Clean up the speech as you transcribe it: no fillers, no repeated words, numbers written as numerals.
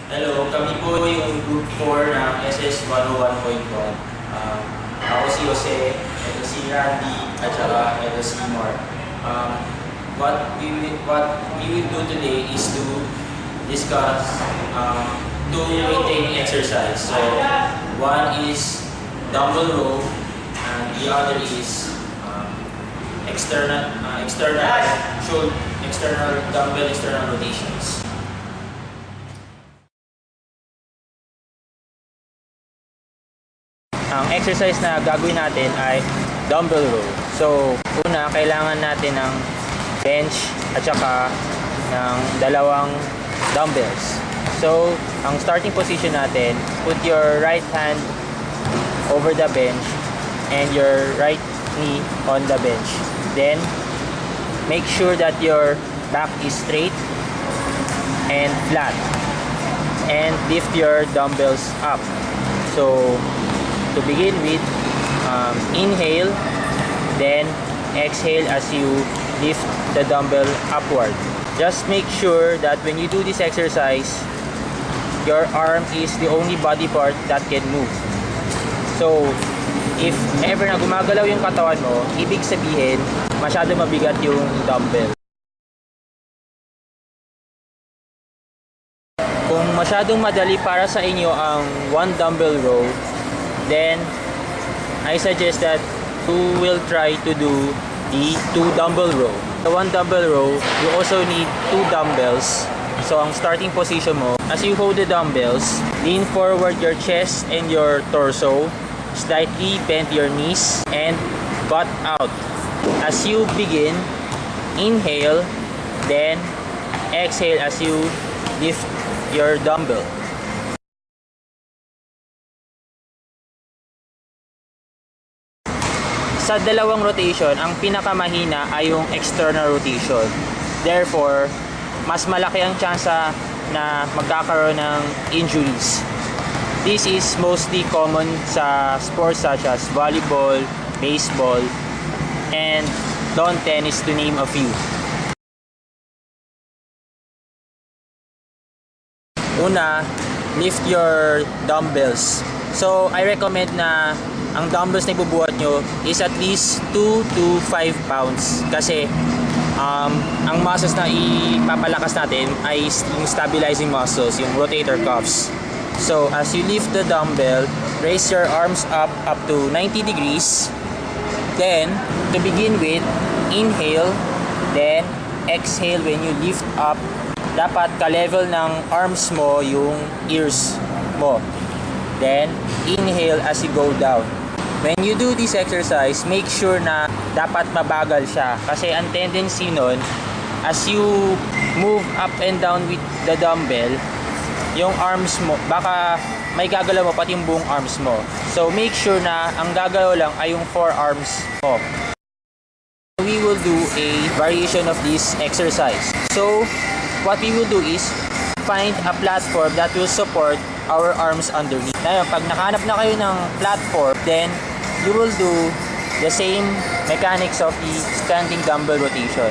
Hello, kami po yung Group 4 ng SS 101.1. Ako si Jose, ito si Randy, at saka ito si Mark. What we will do today is to discuss two training exercise. So, one is dumbbell row, and the other is external dumbbell external rotations. Ang exercise na gagawin natin ay dumbbell row. So, una, kailangan natin ng bench at saka ng dalawang dumbbells. So, ang starting position natin, put your right hand over the bench and your right knee on the bench. Then, make sure that your back is straight and flat. And lift your dumbbells up. So, to begin with, inhale, then exhale as you lift the dumbbell upward. Just make sure that when you do this exercise, your arm is the only body part that can move. So, if ever na gumagalaw yung katawan mo, ibig sabihin, masyado mabigat yung dumbbell. Kung masyadong madali para sa inyo ang one dumbbell row, then I suggest that you will try to do the two dumbbell row. The one dumbbell row, you also need two dumbbells. So ang starting position mo, as you hold the dumbbells, lean forward your chest and your torso, slightly bend your knees and butt out. As you begin, inhale, then exhale as you lift your dumbbell. Sa dalawang rotation, ang pinakamahina ay yung external rotation. Therefore, mas malaki ang tsansa na magkakaroon ng injuries. This is mostly common sa sports such as volleyball, baseball, and lawn tennis, to name a few. Una, lift your dumbbells. So, I recommend na ang dumbbells na ibubuhat nyo is at least 2 to 5 pounds. Kasi, ang muscles na ipapalakas natin ay yung stabilizing muscles, yung rotator cuffs. So, as you lift the dumbbell, raise your arms up to 90 degrees. Then, to begin with, inhale, then exhale when you lift up. Dapat ka-level ng arms mo yung ears mo. Then, inhale as you go down. When you do this exercise, make sure na dapat mabagal siya. Kasi ang tendency nun, as you move up and down with the dumbbell, yung arms mo, baka may gagalaw mo pati yung buong arms mo. So, make sure na ang gagalaw lang ay yung forearms mo. We will do a variation of this exercise. So, what we will do is find a platform that will support our arms underneath. Ngayon, pag nakahanap na kayo ng platform, then you will do the same mechanics of the standing dumbbell rotation.